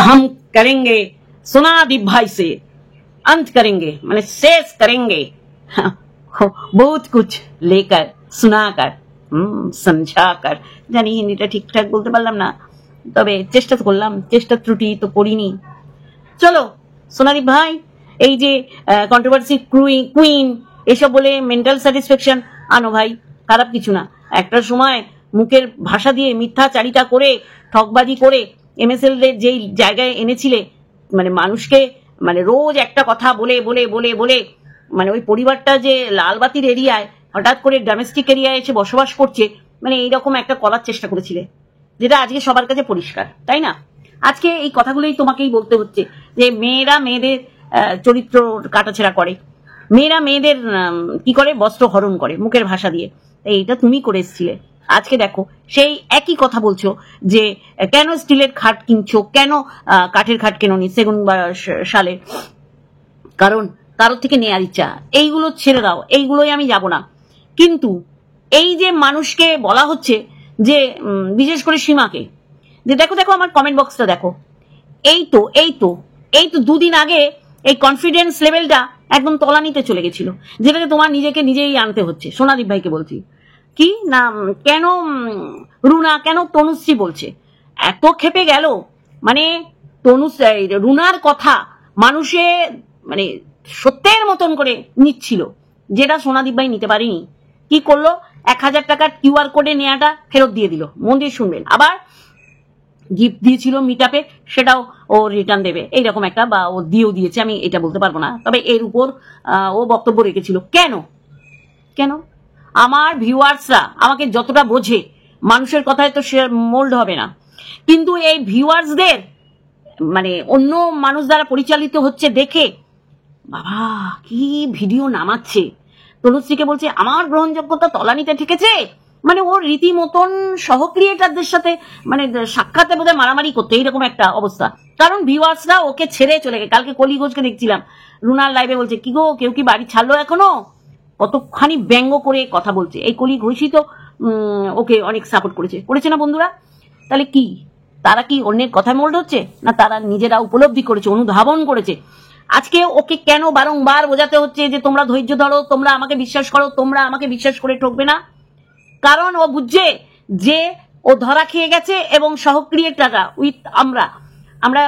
हम करेंगे सोनादीप भाई से, अंत करेंगे মানে শেষ करेंगे, बहुत कुछ लेकर सुनाकर समझाकर। জানি হিন্দিটা ঠিকঠাক বলতে পারলাম না, তবে চেষ্টা তো করলাম, চেষ্টা ত্রুটি তো করিনি। চলো সোনাদীপ ভাই, এই যে কন্ট্রোভার্সি কুইন এসব বলে মেন্টাল স্যাটিসফ্যাকশন আনো ভাই, খারাপ কিছু না। একটা সময় মুখের ভাষা দিয়ে মিথ্যাচারিতা করে ঠকবাজি করে এমএসএল এর যেই জায়গায় এনেছিলে, মানে মানুষকে মানে রোজ একটা কথা বলে বলে বলে বলে মানে ওই পরিবারটা যে লালবাতির এরিয়ায় হঠাৎ করে ডোমেস্টিক এরিয়ায় এসে বসবাস করছে, মানে এইরকম একটা করার চেষ্টা করেছিলে, যেটা আজকে সবার কাছে পরিষ্কার, তাই না? আজকে এই কথাগুলোই তোমাকেই বলতে হচ্ছে যে মেয়েরা মেয়েদের চরিত্র কাটাছেড়া করে, মেয়েরা মেয়েদের কি করে বস্ত্র হরণ করে মুখের ভাষা দিয়ে। এইটা তুমি করে এসেছিলে, আজকে দেখো সেই একই কথা বলছো যে কেন স্টিলের খাট কিনছো, কেন কাঠের খাট কেননি সেগুন সালে, কারণ কারোর থেকে নেয়ার ইচ্ছা। এইগুলো ছেড়ে দাও, এইগুলোই আমি যাব না। কিন্তু এই যে মানুষকে বলা হচ্ছে যে বিশেষ করে সীমাকে, যে দেখো দেখো আমার কমেন্ট বক্সটা দেখো, এই তো এই তো এই তো দুদিন আগে এই কনফিডেন্স লেভেলটা একদম তলানিতে চলে গেছিল, যেটাকে তোমার নিজেকে নিজেই আনতে হচ্ছে। সোনাদীপ ভাইকে বলছি কি না, কেন রুনা, কেন তনুশ্রী বলছে, এত খেপে গেল, মানে রুনার কথা মানুষে মানে সত্যের মতন করে নিচ্ছিল, যেটা সোনাদীপ ভাই নিতে পারেনি। কি করলো, 1000 টাকার কিউআর কোডে নেওয়াটা ফেরত দিয়ে দিল। মন দিয়ে শুনবেন, আবার গিফট দিয়েছিল মিটআপে, সেটাও ও রিটার্ন দেবে, এইরকম একটা, বা ও দিয়েও দিয়েছে, আমি এটা বলতে পারবো না, তবে এর উপর ও বক্তব্য রেখেছিল। কেন কেন আমার ভিউয়ার্সরা আমাকে যতটা বোঝে, মানুষের কথায় তো সে মোল্ড হবে না, কিন্তু এই ভিউয়ার্সদের মানে অন্য মানুষ দ্বারা পরিচালিত হচ্ছে দেখে বাবা কি ভিডিও নামাচ্ছে। তনুশ্রীকে বলছে আমার গ্রহণযোগ্যতা তলানিতে ঠেকেছে, মানে ওর রীতিমতন সহ ক্রিয়েটারদের সাথে মানে সাক্ষাতে বোধহয় মারামারি করতে, এইরকম একটা অবস্থা। কারণ ভিউয়ার্সরা ওকে ছেড়ে চলে গেছে। কালকে কলি ঘোষকে দেখছিলাম রুনার লাইভে বলছে কি গো, কেউ কি বাড়ি ছাড়লো এখনো, কতখানি ব্যঙ্গ করে কথা বলছে। এই কলি ঘোষই তো ওকে অনেক সাপোর্ট করেছে না বন্ধুরা? তাহলে কি তারা কি অন্যের কথায় মোল্ড হচ্ছে, না তারা নিজেরা উপলব্ধি করেছে, অনুধাবন করেছে? আজকে ওকে কেন বারংবার বোঝাতে হচ্ছে যে তোমরা ধৈর্য ধরো, তোমরা আমাকে বিশ্বাস করো, তোমরা আমাকে বিশ্বাস করে ঠকবে না? কারণ ও বুঝছে যে ও ধরা খেয়ে গেছে, এবং সহক্রিয়েটাররা উইথ আমরা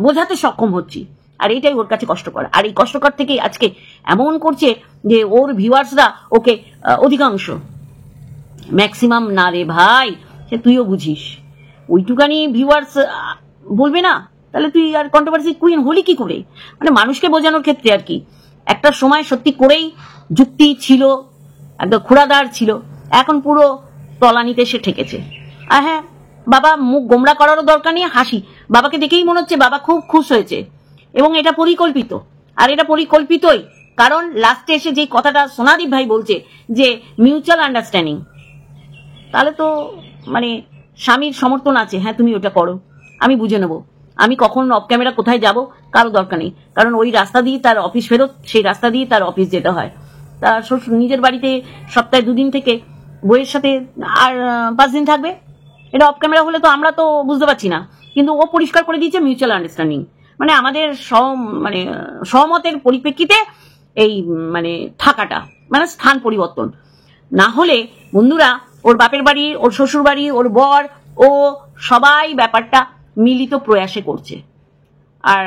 বোঝাতে সক্ষম হচ্ছি, আর এইটাই ওর কাছে কষ্টকর। আর এই কষ্টকর থেকে আজকে এমন করছে যে ওর ভিউয়ার্সরা ওকে অধিকাংশ, ম্যাক্সিমাম না রে ভাই, সে তুইও বুঝিস, ওইটুকানি ভিউয়ার্স বলবে না, তাহলে তুই আর কন্ট্রোভার্সি কুইন হলি কি করে? মানে মানুষকে বোঝানোর ক্ষেত্রে আর কি একটা সময় সত্যি করেই যুক্তি ছিল, একদম খুঁড়াদার ছিল, এখন পুরো তলানিতে সে ঠেকেছে। আর হ্যাঁ, বাবা মুখ গোমড়া করারও দরকার নেই, হাসি, বাবাকে দেখেই মনে হচ্ছে বাবা খুব খুশ হয়েছে, এবং এটা পরিকল্পিত। আর এটা পরিকল্পিতই, কারণ লাস্টে এসে যে কথাটা সোনাদীপ ভাই বলছে যে মিউচুয়াল আন্ডারস্ট্যান্ডিং, তাহলে তো মানে স্বামীর সমর্থন আছে, হ্যাঁ তুমি ওটা করো, আমি বুঝে নেবো, আমি কখন অফ ক্যামেরা কোথায় যাব কারো দরকার নেই, কারণ ওই রাস্তা দিয়ে তার অফিস ফেরত, সেই রাস্তা দিয়ে তার অফিস যেতে হয়। তার নিজের বাড়িতে সপ্তাহে 2 দিন থেকে বইয়ের সাথে আর 5 দিন থাকবে, এটা অফ ক্যামেরা হলে তো আমরা তো বুঝতে পারছি না, কিন্তু ও পরিষ্কার করে দিয়েছে মিউচুয়াল আন্ডারস্ট্যান্ডিং, মানে আমাদের সহমতের পরিপ্রেক্ষিতে এই মানে থাকাটা, মানে স্থান পরিবর্তন না হলে বন্ধুরা ওর বাপের বাড়ি, ওর শ্বশুর বাড়ি, ওর বর, ও সবাই ব্যাপারটা মিলিত প্রয়াসে করছে। আর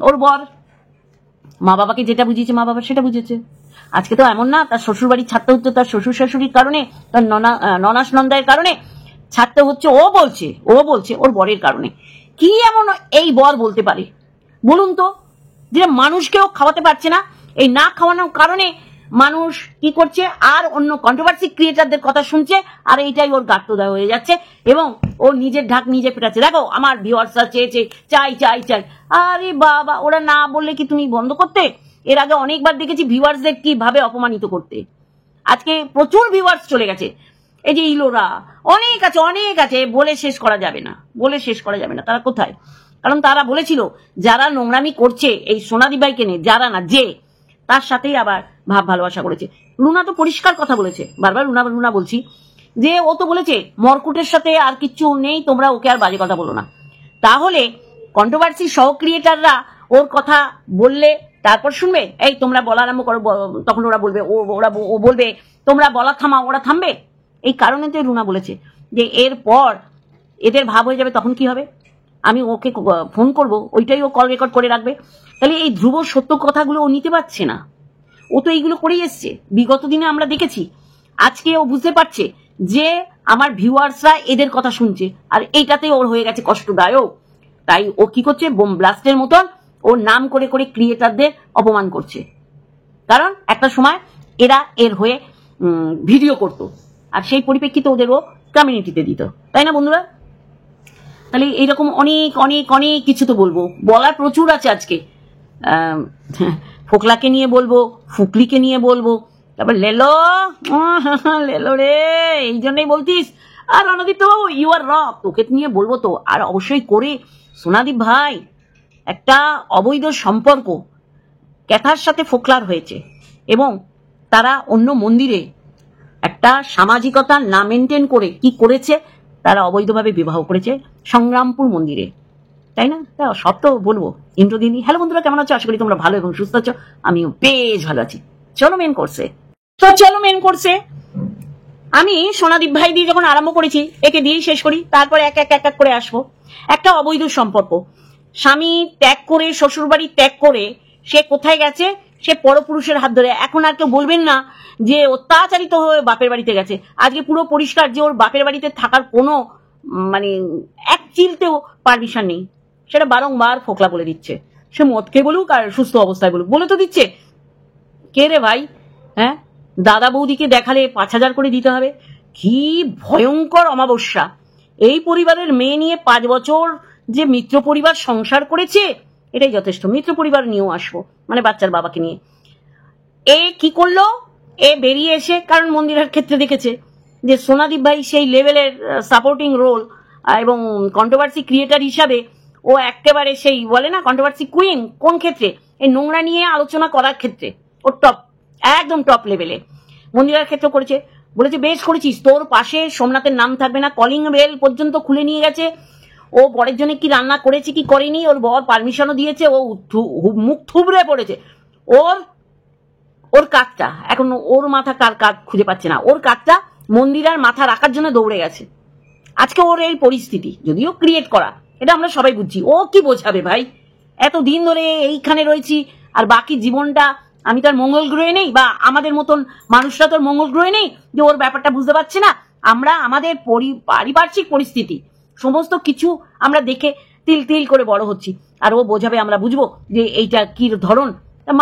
ওর বর মা বাবাকে যেটা বুঝিয়েছে, মা বাবা সেটা বুঝেছে। আজকে তো এমন না তার শ্বশুর বাড়ি ছাড়তে হচ্ছে তার শ্বশুর শাশুড়ির কারণে, তার ননাস নন্দায়ের কারণে ছাড়তে হচ্ছে, ও বলছে ওর বরের কারণে। কি এমন এই বর বলতে পারে বলুন তো, যে মানুষকেও খাওয়াতে পারছে না, এই না খাওয়ানোর কারণে মানুষ কি করছে, আর অন্য কন্ট্রোভার্সি ক্রিয়েটারদের কথা শুনছে, আর এইটাই ওর গাত্রদায় হয়ে যাচ্ছে, এবং ও নিজের ঢাক নিজে পেটাচ্ছে। দেখো আমার ভিউয়ার্সরা চেয়েছে, চাই চাই চাই, আরে বাবা ওরা না বললে কি তুমি বন্ধ করতে? এর আগে অনেকবার দেখেছি ভিউয়ার্সদের কিভাবে অপমানিত করতে। আজকে প্রচুর ভিউয়ার্স চলে গেছে, এই যে ইলোরা অনেক আছে, বলে শেষ করা যাবে না, তারা কোথায়? কারণ তারা বলেছিল যারা নোংরামি করছে এই সোনাদীপ ভাইকে নিয়ে, যারা না যে, তার সাথেই আবার ভাব ভালোবাসা করেছে। রুনা তো পরিষ্কার কথা বলেছে, বারবার রুনা বলছি, যে ও তো বলেছে মরকুটের সাথে আর কিচ্ছু নেই, তোমরা ওকে আর বাজে কথা বলো না। তাহলে কন্ট্রোভার্সি সহ ক্রিয়েটাররা ওর কথা বললে তারপর শুনবে? এই তোমরা বলা আরম্ভ করো, তখন ওরা বলবে, ও বলবে তোমরা বলা থামাও, ওরা থামবে? এই কারণে তো রুনা বলেছে যে এরপর এদের ভাব হয়ে যাবে, তখন কি হবে? আমি ওকে ফোন করব, ওইটাই ও কল রেকর্ড করে রাখবে। তাহলে এই ধ্রুব সত্য কথাগুলো ও নিতে পারছে না, ও তো এইগুলো করেই এসছে, বিগত দিনে আমরা দেখেছি। আজকে ও বুঝতে পারছে যে আমার ভিউয়ার্সরা এদের কথা শুনছে, আর এইটাতে ওর হয়ে গেছে কষ্টদায়ক। তাই ও কি করছে, বোম ব্লাস্টের মতন ওর নাম করে করে ক্রিয়েটারদের অপমান করছে। কারণ একটা সময় এরা এর হয়ে ভিডিও করত, আর সেই পরিপ্রেক্ষিতে ওদের ও কমিউনিটিতে দিত, তাই না বন্ধুরা? তাহলে এইরকম অনেক অনেক অনেক কিছু তো বলবো, বলার প্রচুর আছে আজকে। ফোকলাকে নিয়ে বলবো, ফুকলিকে নিয়ে বলবো, তারপর লেলো লেলো রে, এই জন্যই বলতিস। আর রণদীপ তো ইউ আর রক, তোকে নিয়ে বলবো তো। আর অবশ্যই করে সোনাদীপ ভাই, একটা অবৈধ সম্পর্ক ক্যাথার সাথে ফোকলার হয়েছে, এবং তারা অন্য মন্দিরে একটা সামাজিকতা না মেনটেন করে কি করেছে, তারা অবৈধভাবে বিবাহ করেছে সংগ্রামপুর মন্দিরে, তাই না? সব তো বলবো ইন্ট্রো দিনই। হ্যালো বন্ধুরা, কেমন আছো? আশা করি তোমরা ভালো এবং সুস্থ আছো, আমিও বেশ ভালো আছি। চলো মেন কোর্সে। আমি সোনাদীপ ভাই দিয়ে যখন আরম্ভ করেছি, একে দিয়েই শেষ করি, তারপরে এক এক এক এক করে আসবো। একটা অবৈধ সম্পর্ক, স্বামী ত্যাগ করে, শ্বশুর বাড়ি ত্যাগ করে সে কোথায় গেছে? সে পরপুরুষের হাত ধরে। এখন আর কেউ বলবেন না যে অত্যাচারিত হয়ে বাপের বাড়িতে গেছে। আজকে পুরো পরিষ্কার যে ওর বাপের বাড়িতে থাকার কোনো মানে এক চিলতেও পারমিশন নেই, সেটা বারংবার ফোকলা বলে দিচ্ছে। সে মদ খেয়ে বলুক আর সুস্থ অবস্থায় বলুক, বলে তো দিচ্ছে। কে রে ভাই? হ্যাঁ, দাদা বৌদিকে দেখালে 5,000 করে দিতে হবে। কি ভয়ঙ্কর অমাবস্যা! এই পরিবারের মেয়ে নিয়ে 5 বছর যে মিত্র পরিবার সংসার করেছে, এটাই যথেষ্ট। মিত্র পরিবার নিয়েও আসবো, মানে বাচ্চার বাবাকে নিয়ে। এ কি করলো? এ বেরিয়ে এসে, কারণ মন্দিরের ক্ষেত্রে দেখেছে যে সোনাদীপ ভাই সেই লেভেলের সাপোর্টিং রোল এবং কন্ট্রোভার্সি ক্রিয়েটার হিসাবে ও একেবারে সেই বলে না কন্ট্রোভার্সি কুইন। কোন ক্ষেত্রে? এই নোংরা নিয়ে আলোচনা করার ক্ষেত্রে ও টপ, একদম টপ লেভেলে। মন্দিরের ক্ষেত্রে করেছে, বলেছে বেশ করেছিস, তোর পাশে সোমনাথের নাম থাকবে না। কলিং বেল পর্যন্ত খুলে নিয়ে গেছে। ও বরের জন্য কি রান্না করেছে কি করেনি, ওর বর পারমিশনও দিয়েছে, ও মুখ থুবড়ে পড়েছে। ওর কাকটা এখন, ওর মাথা কার কাক খুঁজে পাচ্ছে না, ওর কাকটা মন্দিরের মাথা রাখার জন্য দৌড়ে গেছে। আজকে ওর এই পরিস্থিতি, যদিও ক্রিয়েট করা, এটা আমরা সবাই বুঝছি। ও কি বোঝাবে ভাই? এতদিন ধরে এইখানে রয়েছি, আর বাকি জীবনটা আমি তার মঙ্গল গ্রহে নেই, বা আমাদের মতন মানুষরা তোর মঙ্গল গ্রহে নেই যে ওর ব্যাপারটা বুঝতে পারছে না। আমরা আমাদের পারিপার্শ্বিক পরিস্থিতি সমস্ত কিছু আমরা দেখে তিল তিল করে বড় হচ্ছি, আর ও বোঝাবে, আমরা বুঝবো যে এইটা কি ধরন।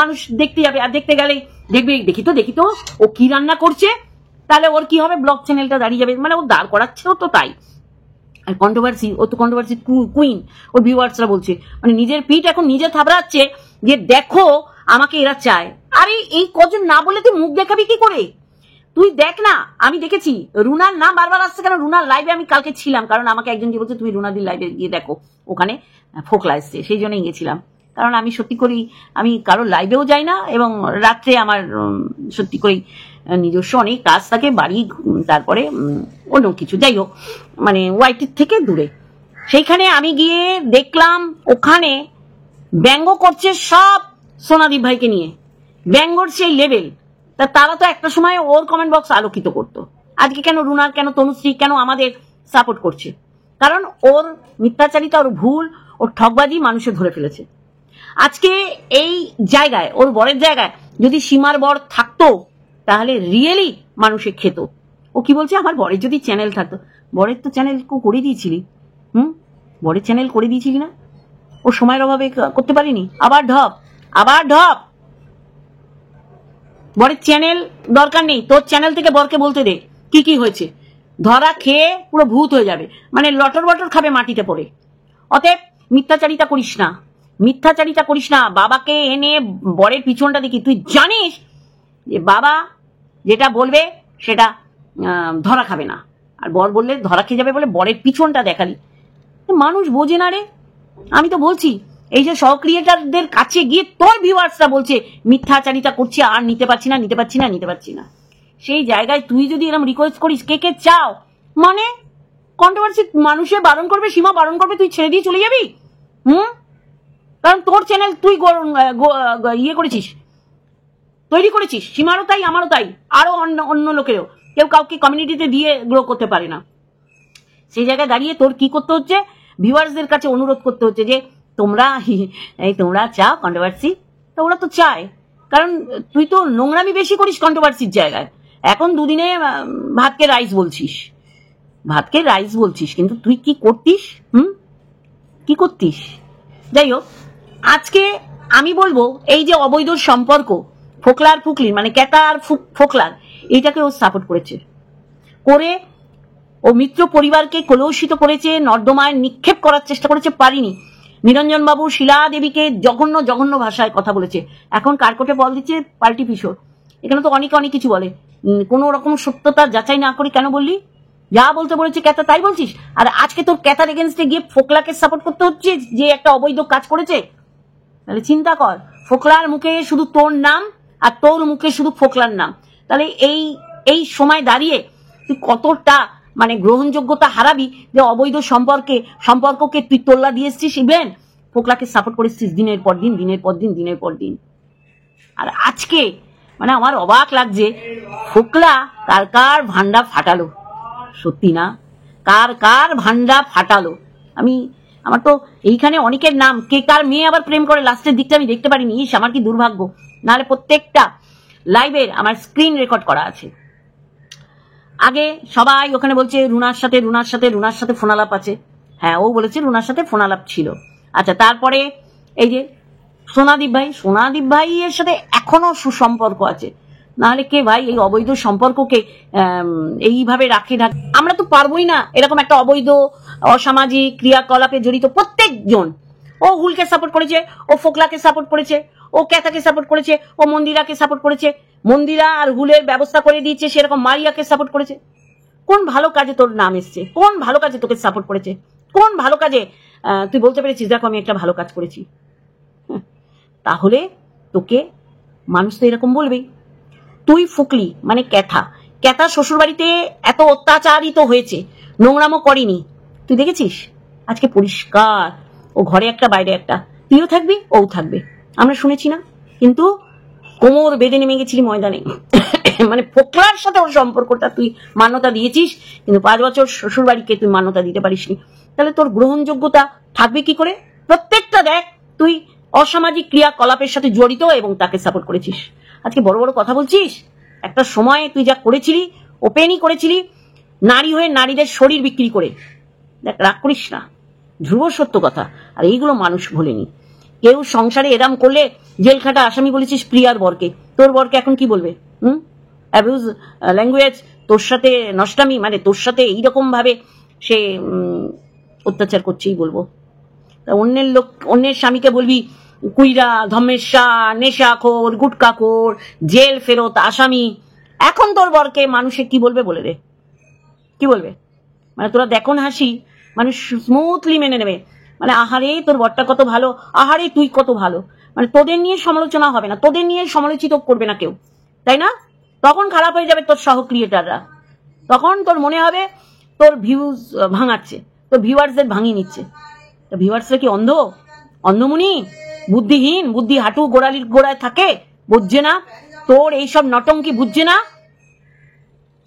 মানুষ দেখতে যাবে, আর দেখতে গেলেই দেখবে, দেখি তো ও কি রান্না করছে, তাহলে ওর কি হবে? ব্লগ চ্যানেলটা দাঁড়িয়ে যাবে, মানে ও দাঁড় করাচ্ছেও তো তাই। আর কন্ট্রোভার্সি, ও তো কন্ট্রোভার্সি কুইন। ওর ভিউয়ার্সরা বলছে, মানে নিজের পিঠ এখন নিজে থাবড়াচ্ছে যে দেখো আমাকে এরা চায়। আরে এই কজন না বলে তুই মুখ দেখাবি কি করে? তুই দেখ না, আমি দেখেছি রুনার নাম বারবার আসছে কেন? রুনার লাইভে আমি কালকে ছিলাম, কারণ আমাকে একজন যে বলছে তুমি রুনাদির লাইভে গিয়ে দেখো, ওখানে ফোকলা এসছে, সেই জন্যই গেছিলাম। কারণ আমি সত্যি করি, আমি কারোর লাইভেও যাই না, এবং রাত্রে আমার সত্যি করি নিজস্ব অনেক কাজ থাকে, বাড়ি, তারপরে অন্য কিছু, যাই হোক, মানে ওয়াইটির থেকে দূরে। সেইখানে আমি গিয়ে দেখলাম ওখানে ব্যঙ্গ করছে সব সোনাদীপ ভাইকে নিয়ে, ব্যঙ্গর সেই লেভেল। তারা তো একটা সময় ওর কমেন্ট বক্স আলোকিত করতো। আজকে কেন রুনার, কেন তনুশ্রী, কেন আমাদের সাপোর্ট করছে? কারণ ওর মিথ্যাচারিতা, ওর ভুল, ওর ঠকবাজি মানুষে ধরে ফেলেছে। আজকে এই জায়গায়, ওর বরের জায়গায় যদি সীমার বর থাকতো, তাহলে রিয়েলি মানুষে খেত। ও কি বলছে, আমার বরের যদি চ্যানেল থাকতো। বরের তো চ্যানেল করে দিয়েছিলি, বরের চ্যানেল করে দিয়েছিলি না? ও সময়ের অভাবে করতে পারিনি। আবার ঢপ। বরের চ্যানেল দরকার নেই, তোর চ্যানেল থেকে বরকে বলতে দে কি কি হয়েছে। ধরা খেয়ে পুরো ভূত হয়ে যাবে, মানে লটর বটর খাবে মাটিতে পড়ে। অতএব মিথ্যাচারিতা করিস না। বাবাকে এনে বরের পিছনটা দেখি, তুই জানিস যে বাবা যেটা বলবে সেটা ধরা খাবে না, আর বর বললে ধরা খেয়ে যাবে বলে বরের পিছনটা দেখালি। মানুষ বোঝে না রে। আমি তো বলছি, এই যে সহ ক্রিয়েটারদের কাছে গিয়ে তোর ভিউয়ার্সরা বলছে মিথ্যাচারিতা করছি, আর নিতে পারছি না। সেই জায়গায় তুই যদি এরকম রিকোয়েস্ট করিস, কে চাও, মানে কন্ট্রোভার্সি মানুষে বারণ করবে, সীমা বারণ করবে, তুই ছেড়ে দিয়ে চলে যাবি? কারণ তোর চ্যানেল তুই ইয়ে করেছিস, তৈরি করেছিস। সীমারও তাই, আমারও তাই, আরো অন্য লোকেরও। কেউ কাউকে কমিউনিটিতে দিয়ে গ্রো করতে পারে না। সেই জায়গায় দাঁড়িয়ে তোর কি করতে হচ্ছে, ভিউয়ার্সদের কাছে অনুরোধ করতে হচ্ছে যে তোমরা চাও কন্ট্রোভার্সি। তো ওরা তো চায়, কারণ তুই তো নোংরামি বেশি করিস কন্ট্রোভার্সির জায়গায়। এখন দুদিনে ভাতকে রাইস বলছিস, কিন্তু তুই কি করতিস? কি করতিস? যাই হোক, আজকে আমি বলবো এই যে অবৈধ সম্পর্ক ফোকলার ফুকলির, মানে ক্যাটা আর ফোকলার, এইটাকে ও সাপোর্ট করেছে, করে ও মিত্র পরিবারকে কলুষিত করেছে, নর্দমায় নিক্ষেপ করার চেষ্টা করেছে, পারিনি। নিরঞ্জন বাবু শিলা দেবীকে জঘন্য ভাষায় কথা বলেছে। এখন কারকোটে বল দিচ্ছে পাল্টি পিছর। এখানে তো অনেক কিছু বলে, কোন রকম সত্যতা যাচাই না করে কেন বললি? যা বলতে বলেছে ক্যাথা তাই বলছিস, আর আজকে তোর ক্যাথার এগেনস্টে গিয়ে ফোকলাকে সাপোর্ট করতে হচ্ছে যে একটা অবৈধ কাজ করেছে। তাহলে চিন্তা কর, ফোকলার মুখে শুধু তোর নাম আর তোর মুখে শুধু ফোকলার নাম। তাহলে এই সময় দাঁড়িয়ে তুই কতটা মানে গ্রহণযোগ্যতা হারাবি যে অবৈধ সম্পর্ককে তুই তোল্লা দিয়ে এসছিস, ইভেন ফোকলাকে সাপোর্ট করেছিস দিনের পর দিন। আর আজকে মানে আমার অবাক লাগছে, ফোকলা কার ভান্ডা ফাটালো, সত্যি না, কার ভান্ডা ফাটালো। আমার তো এইখানে অনেকের নাম, কে কার মেয়ে আবার প্রেম করে লাস্টের দিকটা আমি দেখতে পারিনি। ইস, আমার কি দুর্ভাগ্য, নাহলে প্রত্যেকটা লাইভের আমার স্ক্রিন রেকর্ড করা আছে। আগে সবাই ওখানে বলছে রুনার সাথে ফোনালাপ আছে। হ্যাঁ, ও বলেছে রুনার সাথে ফোনালাপ ছিল। আচ্ছা, তারপরে এই যে সোনাদীপ ভাই এর সাথে এখনো সুসম্পর্ক আছে, নাহলে কে ভাই এই অবৈধ সম্পর্ককে এইভাবে রাখে না? আমরা তো পারবোই না এরকম একটা অবৈধ অসামাজিক ক্রিয়াকলাপে জড়িত প্রত্যেকজন। ও হুলকে সাপোর্ট করেছে, ও ফোকলাকে সাপোর্ট করেছে, ও ক্যাথাকে সাপোর্ট করেছে, ও মন্দিরাকে সাপোর্ট করেছে, মন্দিরা আর হুলের ব্যবস্থা করে দিয়েছে, সেরকম মারিয়াকে সাপোর্ট করেছে। কোন ভালো কাজে তোর নাম এসছে? কোন ভালো কাজে তোকে সাপোর্ট করেছে? কোন ভালো কাজে তুই বলতে পেরেছিস দেখো আমি একটা ভালো কাজ করেছি? তাহলে তোকে মানুষ তো এরকম বলবেই। তুই ফুকলি মানে ক্যাথা শ্বশুর বাড়িতে এত অত্যাচারিত হয়েছে, নোংরামো করেনি, তুই দেখেছিস? আজকে পরিষ্কার ও ঘরে একটা বাইরে একটা, তুইও থাকবি ও থাকবে, আমরা শুনেছি না? কিন্তু কোমর বেঁধে নেমে গেছিলি ময়দানে। মানে ফোকলার সাথে ওর সম্পর্কটা তুই মান্যতা দিয়েছিস, কিন্তু 5 বছর শ্বশুর বাড়িকে তুই মান্যতা দিতে পারিসনি। তাহলে তোর গ্রহণযোগ্যতা থাকবে কি করে? প্রত্যেকটা দেখ, তুই অসামাজিক ক্রিয়াকলাপের সাথে জড়িত এবং তাকে সাপোর্ট করেছিস। আজকে বড় বড় কথা বলছিস। একটা সময় তুই যা করেছিলি, ওপেনই করেছিলি, নারী হয়ে নারীদের শরীর বিক্রি করে। দেখ, রাগ করিস না, ধ্রুব সত্য কথা। আর এইগুলো মানুষ ভোলেনি। কেউ সংসারে এরাম করলে জেল খাটা আসামি বলেছিস প্রিয়ার বরকে, তোর বরকে এখন কি বলবে? অ্যাবিউজ ল্যাঙ্গুয়েজ, তোর সাথে নষ্টামি, মানে তোর সাথে এইরকম ভাবে সে অত্যাচার করছেই বলবো। অন্যের স্বামীকে বলবি কুইরা, ধমেশা, নেশাখোর, গুটকাখোর, জেল ফেরত আসামি। এখন তোর বরকে মানুষে কি বলবে বলে রে? কি বলবে? মানে তোরা দেখুন হাসি, মানুষ স্মুথলি মেনে নেবে, মানে আহারে তোর বরটা কত ভালো, আহারে তুই কত ভালো। মানে তোদের নিয়ে সমালোচনা হবে না, তোদের নিয়ে সমালোচিত করবে না কেউ, তাই না? তখন খারাপ হয়ে যাবে তোর সহ ক্রিয়েটাররা, তখন তোর মনে হবে তোর ভিউজ ভাঙাচ্ছে, তোর ভিউয়ার্সদের ভাঙিয়ে নিচ্ছে। ভিউয়ার্সরা কি অন্ধমুনি, বুদ্ধিহীন, বুদ্ধি হাঁটু গোড়ালির গোড়ায় থাকে, বুঝছে না তোর এইসব নটঙ্কি, বুঝছে না?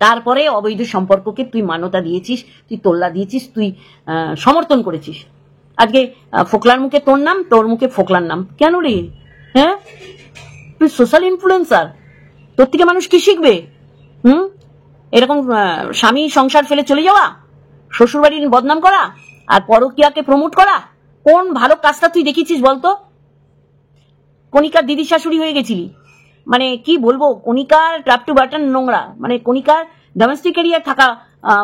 তারপরে অবৈধ সম্পর্ককে তুই মান্যতা দিয়েছিস, তুই তোল্লা দিয়েছিস, তুই সমর্থন করেছিস। আজকে ফোকলার মুখে তোর নাম, তোর মুখে ফোকলার নাম, কেন রে? হ্যাঁ, তুই সোশ্যাল ইনফ্লুয়েন্সার, তোর থেকে মানুষ কি শিখবে? এরকম স্বামী সংসার ফেলে চলে যাওয়া, শ্বশুরবাড়ির বদনাম করা, আর পরকীয়াকে প্রমোট করা, কোন ভালো কাজটা তুই দেখেছিস বলতো? কণিকার দিদি শাশুড়ি হয়ে গেছিলি, মানে কি বলবো, কণিকার ট্রাপ টু বাটন নোংরা, মানে কণিকার ডোমেস্টিক এরিয়ায় থাকা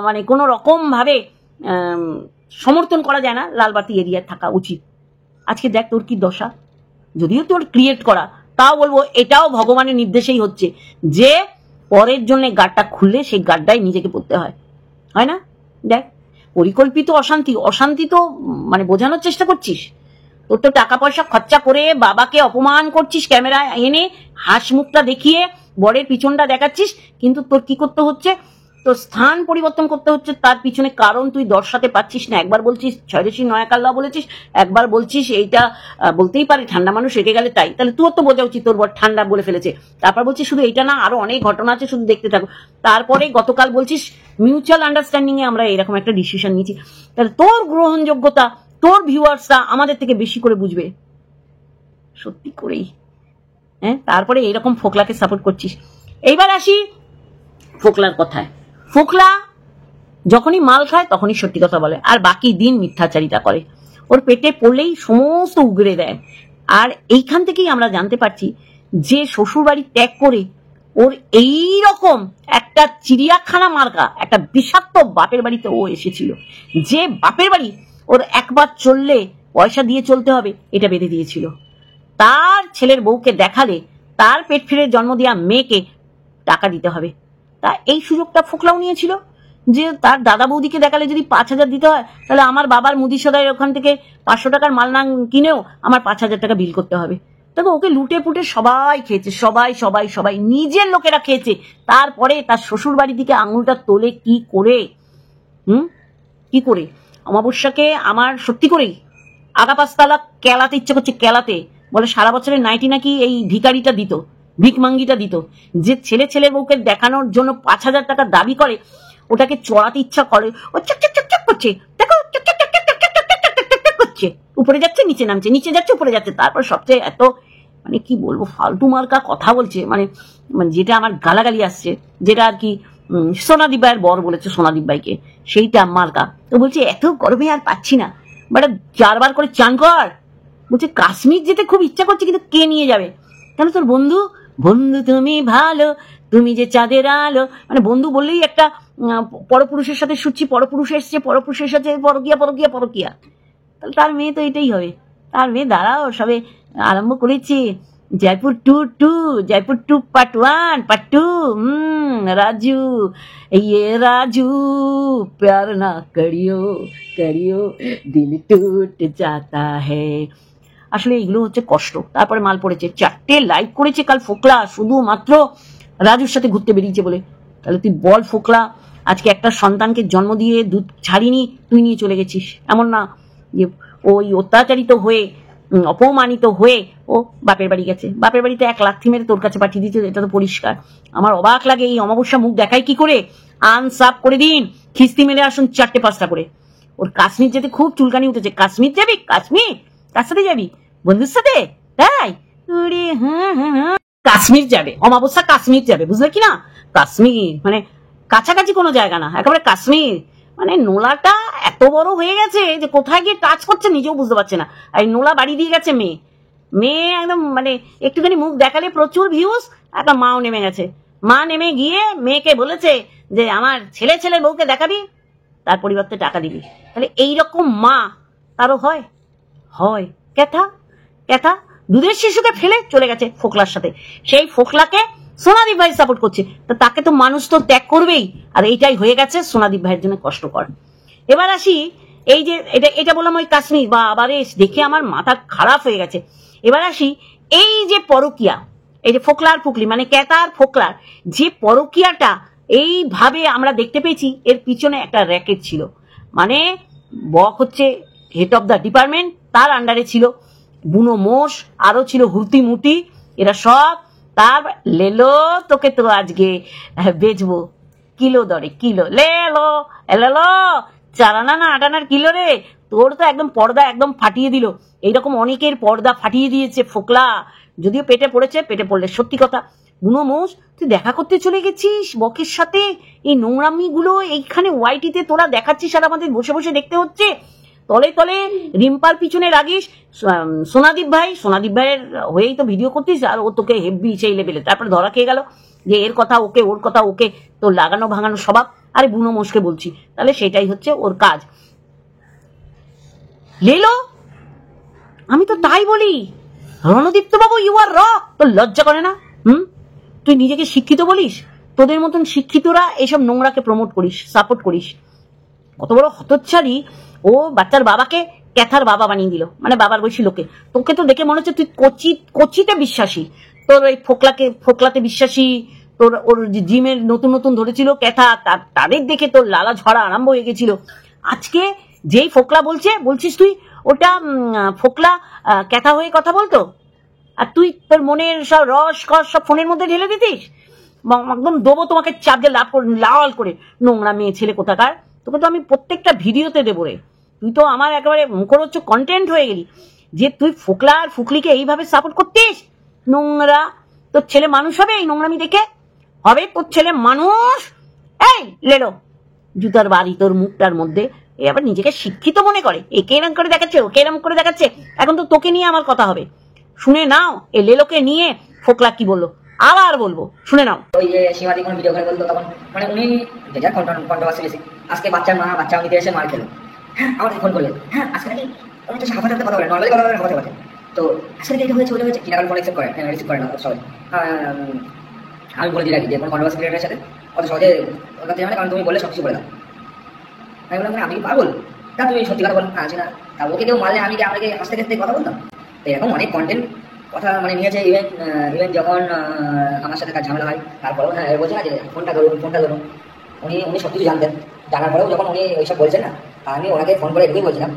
মানে কোনো রকম ভাবে সমর্থন করা যায় না, লালবাতি এরিয়ায় থাকা উচিত। আজকে দেখ তোর কি দশা। যদিও তোর ক্রিয়েট করা, তাও বলবো এটাও ভগবানের নির্দেশেই হচ্ছে যে পরের জন্য গাডটা খুললে সেই গাড্ডায় নিজেকে পড়তে হয় না? দেখ, পরিকল্পিত অশান্তি তো মানে বোঝানোর চেষ্টা করছিস। তোর তো টাকা পয়সা খরচা করে বাবাকে অপমান করছিস, ক্যামেরায় এনে হাস মুখটা দেখিয়ে বরের পিছনটা দেখাচ্ছিস, কিন্তু তোর কি করতে হচ্ছে? তো স্থান পরিবর্তন করতে হচ্ছে, তার পিছনে কারণ তুই দর্শাতে পারছিস না। একবার বলছিস ছয়দেশী নয়াকাল্লা বলেছিস, একবার বলছিস এইটা বলতেই পারে ঠান্ডা মানুষ রেগে গেলে তাই, তাহলে তোর তো বোঝা উচিত তোর বর ঠান্ডা বলে ফেলেছে। তারপর বলছিস শুধু এইটা না, আরো অনেক ঘটনা আছে, শুধু দেখতে থাকো। তারপরে গতকাল বলছিস মিউচুয়াল আন্ডারস্ট্যান্ডিং এ আমরা এরকম একটা ডিসিশন নিয়েছি। তাহলে তোর গ্রহণযোগ্যতা তোর ভিউয়ার্সরা আমাদের থেকে বেশি করে বুঝবে, সত্যি করেই। হ্যাঁ, তারপরে এইরকম ফোকলাকে সাপোর্ট করছিস। এইবার আসি ফোকলার কথায়। ফোকলা যখনই মাল খায় তখনই সত্যি কথা বলে, আর বাকি দিন মিথ্যাচারিতা করে। ওর পেটে পড়লেই সমস্ত উগড়ে দেয়। আর এইখান থেকেই আমরা জানতে পারছি যে শ্বশুর বাড়ি ত্যাগ করে ওর এই রকম একটা চিড়িয়াখানা মার্কা একটা বিষাক্ত বাপের বাড়িতে ও এসেছিল, যে বাপের বাড়ি ওর একবার চললে পয়সা দিয়ে চলতে হবে এটা বেঁধে দিয়েছিল। তার ছেলের বউকে দেখালে তার পেট ফিরে জন্ম দেওয়া মেয়েকে টাকা দিতে হবে, তা এই সুযোগটা ফোকলাও নিয়েছিল যে তার দাদা বৌদিকে দেখালে যদি 5,000 দিতে হয়, তাহলে আমার বাবার মুদি সদাইয়ের ওখান থেকে 500 টাকার মাল না কিনেও আমার 5,000 টাকা বিল করতে হবে। তবে ওকে লুটে পুটে সবাই খেয়েছে, সবাই সবাই সবাই নিজের লোকেরা খেয়েছে। তারপরে তার শ্বশুর বাড়ি থেকে আঙুলটা তোলে কি করে, কি করে? অমাবস্যাকে আমার সত্যি করেই আগা পাঁচতলা কেলাতে ইচ্ছে করছে, কেলাতে। বলে সারা বছরের নাইটি নাকি এই ভিকারিটা দিত, ভিকমাঙ্গিটা দিত, যে ছেলের বউকে দেখানোর জন্য 5,000 টাকা দাবি করে, ওটাকে চড়াতে ইচ্ছা করে। ও চক চক চক চক করছে, দেখো চক চক চক চক চক চক চক করছে, উপরে যাচ্ছে নিচে নামছে, নিচে যাচ্ছে উপরে যাচ্ছে। তারপর সবচেয়ে এত মানে কি বলবো ফালতু মার্কা কথা বলছে, মানে যেটা আমার গালাগালি আসছে, যেটা আর কি সোনাদীপ ভাইয়ের বর বলেছে সোনাদীপ ভাইকে, সেইটা মার্কা। তো বলছে এত গরমে আর পাচ্ছি না, বাট 4 বার করে চান কর। বলছে কাশ্মীর যেতে খুব ইচ্ছা করছে, কিন্তু কে নিয়ে যাবে? কেন তোর বন্ধু, বন্ধু তুমি ভালো, তুমি যে চাঁদের আলো, মানে বন্ধু বললেই একটা পরপুরুষের সাথে শুচ্ছি, পরপুরুষ এসছে, পরপুরুষের সাথে পরকিয়া পরকিয়া পরকিয়া। তাহলে তার মেয়ে তো এটাই হবে। তার মেয়ে দাঁড়াও সবে আরম্ভ করেছে, জয়পুর 2 জয়পুর 2 পার্ট 1 পার্ট 2। রাজু ये राजू प्यार ना करियो करियो दिल टूट जाता है। আসলে এগুলো হচ্ছে কষ্ট। তারপরে মাল পড়েছে, 4টে লাইক করেছে কাল ফোকলা শুধুমাত্র রাজুর সাথে ঘুরতে বেরিয়েছে বলে। তাহলে তুই বল ফোকলা, আজকে একটা সন্তানকে জন্ম দিয়ে দুধ ছাড়িনি, তুই নিয়ে চলে গেছিস। এমন না যে ওই অত্যাচারিত হয়ে অপমানিত হয়ে ও বাপের বাড়ি গেছে, বাপের বাড়িতে 1 লাথি মেরে তোর কাছে পাঠিয়ে দিচ্ছে, এটা তো পরিষ্কার। আমার অবাক লাগে এই অমাবস্যা মুখ দেখায় কি করে। আনসাপ করে দিন, খিস্তি মেলে আসুন 4টে 5টা করে। ওর কাশ্মীর যেতে খুব চুলকানি উঠেছে। কাশ্মীর যাবি? কাশ্মীর কার সাথে যাবি? বন্ধুর সাথে? তাই কাশ্মীর যাবে অমাবস্যা, কাশ্মীর যাবে, বুঝলে কি না? কাশ্মীর মানে কাছাকাছি কোনো জায়গা না, একেবারে কাশ্মীর। মানে নোলাটা এত বড় হয়ে গেছে যে কোথায় গিয়ে টাচ করছে নিজেও বুঝতে পারছে না। আর নোলা বাড়ি দিয়ে গেছে মেয়ে, মেয়ে একদম মানে একটুখানি মুখ দেখালে প্রচুর ভিউজ। একটা মাও নেমে গেছে, মা নেমে গিয়ে মেয়েকে বলেছে যে আমার ছেলের বউকে দেখাবি, তার পরিবর্তে টাকা দিবি। তাহলে এইরকম মা তারও হয়? হয় ক্যাথা ক্যাথা দুধের শিশুকে ফেলে চলে গেছে ফোকলার সাথে। সেই ফোকলাকে সোনাদীপ ভাই সাপোর্ট করছে, তো তাকে তো মানুষ তো ত্যাগ করবেই। আর এইটাই হয়ে গেছে সোনাদীপ ভাইয়ের জন্য কষ্টকর। এবার আসি এই যে এটা বললাম ওই কাশ্মীর, বা আবার দেখে আমার মাথা খারাপ হয়ে গেছে। এবার আসি এই যে পরকিয়া, এই যে ফোকলার ফুকলি মানে ক্যাতার ফোকলার যে পরকিয়াটা এইভাবে আমরা দেখতে পেয়েছি, এর পিছনে একটা র্যাকেট ছিল। মানে বক হচ্ছে হেড অফ দ্য ডিপার্টমেন্ট, তার আন্ডারে ছিল বুনো মোষ, আরো ছিল হুতি মুতি, এরা সব তার লেলো তোকে তো আজকে বেচবো কিলো দরে, কিলো লেলো এলো 4 আনা না 8 আনার কিলো রে। তোর তো একদম পর্দা একদম ফাটিয়ে দিল। এইরকম অনেকের পর্দা ফাটিয়ে দিয়েছে ফোকলা, যদিও পেটে পড়েছে, পেটে পড়লে সত্যি কথা। বুনো মোষ তুই দেখা করতে চলে গেছিস বকের সাথে, এই নোংরামি গুলো এইখানে ওয়াইটিতে তোরা দেখাচ্ছিস আর আমাদের বসে বসে দেখতে হচ্ছে। তলে তলে রিম্পার পিছনে রাগিস সোনাদীপ ভাইয়ের হয়েই তো ভিডিও করতিস, আর ও তোকে হেভি সেই লেভেলে। তারপরে ধরা খেয়ে গেল যে এর কথা ওকে, ওর কথা ওকে, তোর লাগানো ভাঙানো স্বভাব। আরে বুনো মোষকে বলছি, তাহলে সেটাই হচ্ছে ওর কাজ। লেলো আমি তো তাই বলি, রণদীপ্ত বাবু ইউ আর রক। তোর লজ্জা করে না? তুই নিজেকে শিক্ষিত বলিস? তোদের মতন শিক্ষিতরা এইসব নোংরাকে প্রমোট করিস, সাপোর্ট করিস। কত বড় হতচ্ছাড়ি ও, বাচ্চার বাবাকে ক্যাথার বাবা বানিয়ে দিল, মানে বাবার বয়সী লোকে। তোকে তো দেখে মনে হচ্ছে তুই কচিতে বিশ্বাসী, তোর ওই ফোকলাতে বিশ্বাসী, তোর ওর জিমের নতুন নতুন ধরেছিল ক্যাথা, তাদের দেখে তোর লালা ঝরা আরম্ভ হয়ে গেছিল। আজকে যেই ফোকলা বলছিস তুই ওটা ফোকলা ক্যাথা হয়ে কথা বলতো, আর তুই তোর মনের সব রস কস সব ফোনের মধ্যে ঢেলে দিতিস। একদম দেবো তোমাকে চাপ দিয়ে লাল করে, নোংরা মেয়ে ছেলে কোথাকার। তোকে তো আমি প্রত্যেকটা ভিডিওতে দেবো রে। তুই তো আমার একেবারে মুখরোচ্চ কন্টেন্ট হয়ে গেলি, যে তুই ফোকলা আর ফুকলিকে এইভাবে সাপোর্ট করতিস। নোংরা, তোর ছেলে মানুষ হবে এই নোংরামি দেখে? হবে তোর ছেলে মানুষ? এই লেলো জুতার বাড়ি তোর মুখটার মধ্যে। এ আবার নিজেকে শিক্ষিত মনে করে, একে এরম করে দেখাচ্ছে ওকে এরম করে দেখাচ্ছে। এখন তো তোকে নিয়ে আমার কথা হবে, শুনে নাও। এ লেলোকে নিয়ে ফোকলা কি বললো আবার বলবো, শুনে নাও। ওই যে সীমাদি কোনো ভিডিও করে বলতো তখন মানে উনি যেটা কন্ট্রোভার্সি বেশি। আজকে বাচ্চার মা বাচ্চা নিতে এসে মার খেলো, হ্যাঁ আমাকে ফোন করলেন, হ্যাঁ আজকে নাকি উনি তো সাফা থাকতে কথা বলেন, নর্মালি কথা বলেন হাফাতে কথা। তো আজকে নাকি এটা হয়েছে ওটা হয়েছে, কিনা ফোন অ্যাকসেপ্ট করে রিসিভ করে না সবাই। আমি বলে দিই রাখি যে কোনো কন্ট্রোভার্সি ক্রিয়েটারের সাথে অত সহজে ওর কাছে যাবে না, কারণ তুমি বললে সব কিছু বলে দাও। আমি বললাম আমি কি পাগল? তা তুমি সত্যি কথা বল আছি না, তা ওকে কেউ মারলে আমি কি আমাকে হাসতে হাসতে কথা বলতাম? তো এরকম অনেক কন্টেন্ট কথা মানে নিয়েছে। ইভেন যখন আমার সাথে কাজ ঝামেলা হয় তারপরেও হ্যাঁ বলছে না যে ফোনটা ধরুন। উনি সব কিছু জানতেন, জানার পরেও যখন উনি ওইসব বলছেন না, আমি ওনাকে ফোন করে এটুকুই বলছিলাম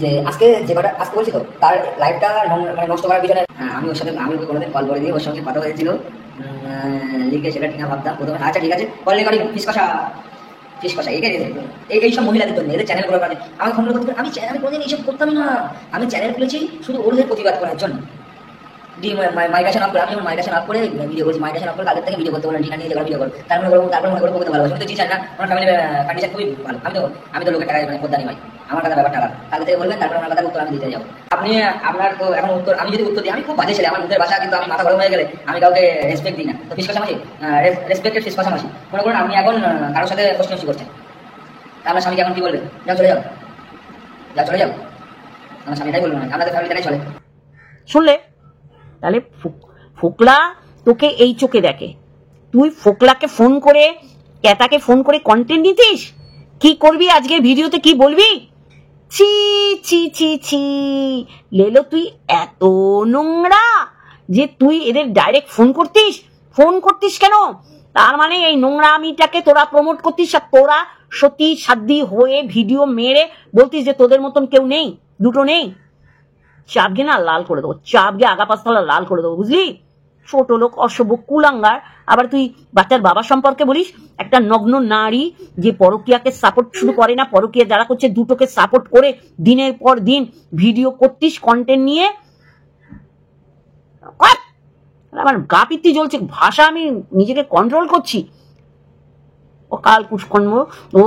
যে আজকে যে কটা আজকে বলছি তো তার লাইফটা মানে নষ্ট করার পিছনে আমি ওর সাথে আমি ওকে কোনোদিন কল করে দিয়ে ওর সঙ্গে কথা হয়েছিল, লিখে সেটা ঠিক না ভাবতাম প্রথমে। আচ্ছা ঠিক আছে কল রেকর্ডিং ফিস কষা এইসব মহিলাদের জন্য, এদের চ্যানেল করার কারণে আমাকে ফোন করতে। আমি কোনোদিন এইসব করতামই না, আমি চ্যানেল খুলেছি শুধু ওদের প্রতিবাদ করার জন্য। মাইগ্রেশন আপ করে, আমি যখন মাইগ্রেশন আপ করে ভিডিও করছি, মাইগ্রেশন আপ করে তাদের থেকে ভিডিও করতে বলেন, ঠিকানা নিয়ে যেগুলো ভিডিও করো, তারপরে মনে করবো বলতে ভালোবাসি। আমি তো চিন্তা না আমার ফ্যামিলির কন্ডিশন খুবই ভালো, আমি তো লোকের টাকা মানে পদ্মানি ভাই, আমার কথা ব্যাপারটা আলাদা। তাদের থেকে বলবেন তারপরে আমার কথা উত্তর আমি দিতে যাবো। আপনি আপনার তো এখন উত্তর আমি যদি উত্তর দিই, আমি খুব বাজে ছেলে, আমার মুখের ভাষা কিন্তু আমি মাথা গরম হয়ে গেলে আমি কাউকে রেসপেক্ট দিই না। তো ফিস কষামাসি রেসপেক্টেড ফিস কষামাসি মনে করুন আপনি এখন কারোর সাথে প্রশ্ন করছেন, আপনার স্বামীকে এখন কি বলবেন? যাও চলে যাও আমার স্বামী এটাই বলবেন, আমাদের ফ্যামিলিটাই চলে। শুনলে? তাহলে ফোকলা তোকে এই চোখে দেখে, তুই ফোকলাকে ফোন করে ক্যাতাকে ফোন করে কন্টেন্ট নিতিস। কি করবি আজকের ভিডিওতে, কি বলবি? ছি ছি ছি ছি লেলো, তুই এত নোংরা যে তুই এদের ডাইরেক্ট ফোন করতিস কেন? তার মানে এই নোংরামিটাকে তোরা প্রমোট করতিস, আর তোরা সতী সাধ্য হয়ে ভিডিও মেরে বলতিস যে তোদের মতন কেউ নেই, দুটো নেই। চাপগে না লাল করে দেবো, চাপগে আগা পাঁচতলা লাল করে দেবো, বুঝলি? ছোট লোক, অসভ্য, কুলাঙ্গার। আবার তুই বাচ্চার বাবা সম্পর্কে বলিস? একটা নগ্ন নারী যে পরকীয়াকে সাপোর্ট শুরু করে না, পরকীয়া যারা করছে দুটোকে সাপোর্ট করে দিনের পর দিন ভিডিও করতিস কন্টেন্ট নিয়ে। আমার গা পিত্তি জ্বলছে, ভাষা আমি নিজেকে কন্ট্রোল করছি। ও কাল কুষ্কর্ম, ও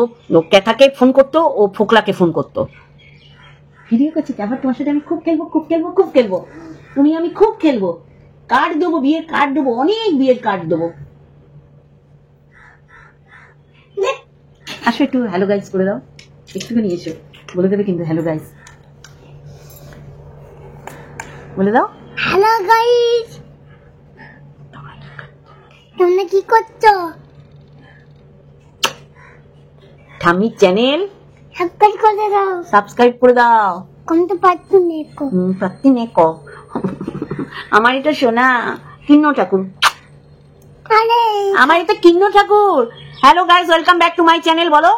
ক্যাথাকে ফোন করতো, ও ফোকলাকে ফোন করতো, ভিডিও করছি। তারপর তোমার সাথে আমি খুব খেলবো, তুমি আমি খুব খেলবো, কার্ড দেবো, বিয়ের কার্ড দেবো, অনেক বিয়ের কার্ড দেবো। আসো একটু হ্যালো গাইস করে দাও, একটুখানি এসো, বলে দেবে কিন্তু হ্যালো গাইস বলে দাও। হ্যালো গাইস, তোমরা কি করছো? ঠাম্মি চ্যানেল সাবস্ক্রাইব করে দাও। কমতে পারতি নেকো আমার এটা শোনা কিন্ন ঠাকুর, আমার এটা Kinna Thakur. Hello guys, welcome back to my channel. বলো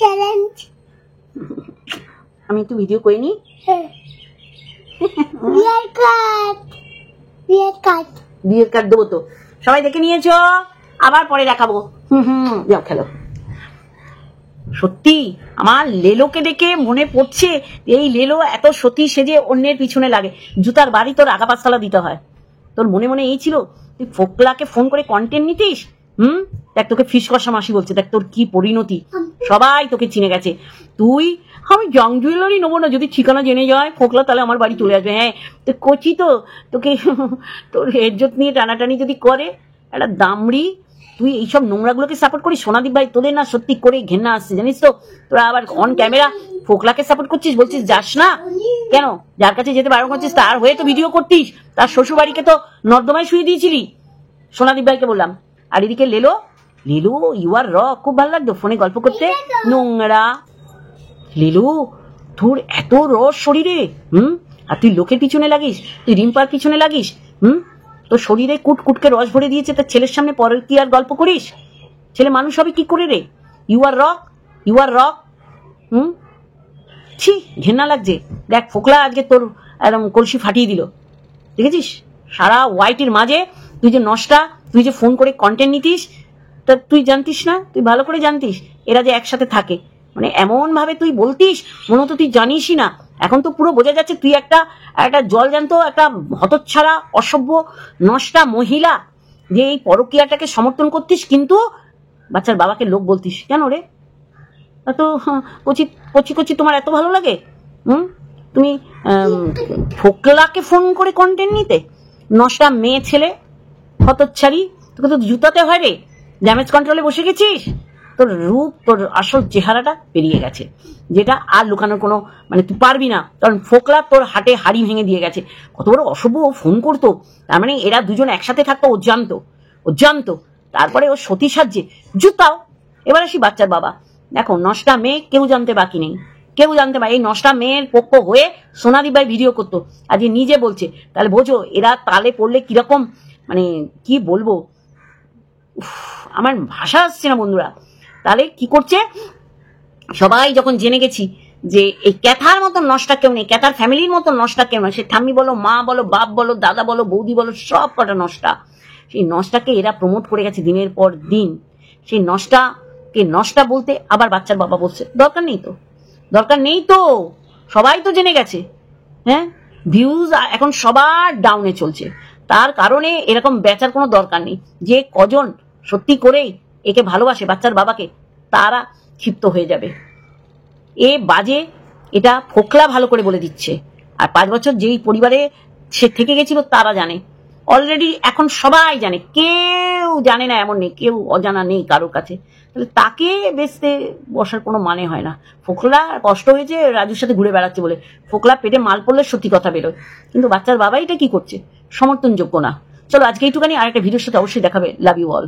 চ্যালেঞ্জ। আমি একটু ভিডিও করিনি। বিয়ের কার্ড দেবো তো, সবাই দেখে নিয়েছো, আবার পরে দেখাবো। যাও খেলো। সত্যি আমার লেলোকে দেখে মনে পড়ছে, এই লেলো এত সতী সেজে অন্যের পিছনে লাগে, জুতার বাড়ি তোর আগা পাঁচতলা দিতে হয়। তোর মনে এই ছিল তুই ফোকলাকে ফোন করে কন্টেন্ট নিতিস। দেখ তোকে ফিস কষা মাসি বলছে, দেখ তোর কি পরিণতি, সবাই তোকে চিনে গেছে। তুই আমি জং জুয়েলারি নেবো না, যদি ঠিকানা জেনে যায় ফোকলা তাহলে আমার বাড়ি চলে আসবে। হ্যাঁ তুই কচি তো, তোকে তোর ইজ্জত নিয়ে টানাটানি যদি করে একটা দামড়ি। তুই এইসব নোংরাগুলোকে সাপোর্ট করিস। সোনাদীপ ভাই তোদের না সত্যি করে ঘেন্না আসছে জানিস তো। তোরা আবার অন ক্যামেরা ফোকলাকে সাপোর্ট করছিস, বলছিস যাস না কেন? যার কাছে যেতে বারণ করছিস তার হয়ে তো ভিডিও করতিস, তার শ্বশুর বাড়িকে তো নর্দমায় শুয়ে দিয়েছিলি। সোনাদীপ ভাইকে বললাম। আর এদিকে লেলো ইউ আর র, খুব ভালো লাগতো ফোনে গল্প করতে। নোংরা লেলো, তোর এত রস শরীরে, আর তুই লোকের পিছনে লাগিস, তুই রিম্পার পিছনে লাগিস। তোর শরীরে কুটকুটকে রস ভরে দিয়েছে, তার ছেলের সামনে পরের কি আর গল্প করিস? ছেলে মানুষ হবে কি করে রে? You are rock. ছি, ঘেন্না লাগছে। দেখ ফোকলা আজকে তোর একদম কলসি ফাটিয়ে দিল, দেখেছিস? সারা ওয়াইটির মাঝে তুই যে নষ্টা, তুই যে ফোন করে কন্টেন্ট নিতিস, তা তুই জানতিস না? তুই ভালো করে জানতিস এরা যে একসাথে থাকে, মানে এমন ভাবে তুই বলতিস মনে হতো তুই জানিসই না। এখন তো পুরো বোঝা যাচ্ছে তুই একটা জল জ্যান্ত একটা হতচ্ছাড়া অসভ্য নষ্টা মহিলা, যে এই পরকীয়াটাকে সমর্থন করতিস, কিন্তু বাচ্চার বাবাকে লোক বলতিস কেন রে? তো কচি তোমার এত ভালো লাগে? তুমি ফোকলাকে ফোন করে কন্টেন্ট নিতে? নষ্টা মেয়ে ছেলে হতচ্ছাড়ি, তোকে তো জুতাতে হয় রে। ড্যামেজ কন্ট্রোলে বসে গেছিস, তোর রূপ, তোর আসল চেহারাটা বেরিয়ে গেছে, যেটা আর লুকানোর কোনো মানে তুই পারবি না, কারণ ফোকলা তোর হাটে হাড়ি ভেঙে দিয়ে গেছে। কত বড় অসভ্য, ও ফোন করতো, তার মানে এরা দুজন একসাথে থাকতো, ও জানতো। তারপরে ও সতী সাজ্যে জুতাও। এবার আসি বাচ্চার বাবা। দেখো, নষ্টা মেয়ে কেউ জানতে বাকি নেই, কেউ জানতে পারে। এই নষ্টা মেয়ের পক্ষ হয়ে সোনাদীপ ভাই ভিডিও করতো, আজকে নিজে বলছে, তাহলে বোঝো এরা তালে পড়লে কিরকম, মানে কি বলবো, আমার ভাষা আসছে না বন্ধুরা। তাহলে কি করছে, সবাই যখন জেনে গেছি যে এই ক্যাথার মতন নষ্টা কেউ নেই, ক্যাথার ফ্যামিলির মতন নষ্টা কেউ নয়, সে ঠাম্মি বলো, মা বলো, বাপ বলো, দাদা বলো, বৌদি বলো, সব কটা নষ্টা। সেই নষ্টাকে এরা প্রমোট করে গেছে দিনের পর দিন। সেই নষ্টাকে নষ্টা বলতে আবার বাচ্চার বাবা বলছে দরকার নেই তো, সবাই তো জেনে গেছে। হ্যাঁ, ভিউজ এখন সবার ডাউনে চলছে, তার কারণে এরকম বেচার কোনো দরকার নেই। যে কজন সত্যি করেই একে ভালোবাসে বাচ্চার বাবাকে, তারা ক্ষিপ্ত হয়ে যাবে। এ বাজে, এটা ফোকলা ভালো করে বলে দিচ্ছে। আর 5 বছর যেই পরিবারে সে থেকে গেছিল তারা জানে অলরেডি, এখন সবাই জানে, কেউ জানে না এমন নেই, কেউ অজানা নেই কারোর কাছে। তাহলে তাকে বেচতে বসার কোনো মানে হয় না। ফোকলা কষ্ট হয়েছে রাজুর সাথে ঘুরে বেড়াচ্ছে বলে, ফোকলা পেটে মাল পড়লে সত্যি কথা বেরোয়, কিন্তু বাচ্চার বাবা এটা কি করছে, সমর্থনযোগ্য না। চলো আজকে এইটুখানি, আর একটা ভিডিওর সাথে অবশ্যই দেখাবে। Love you all.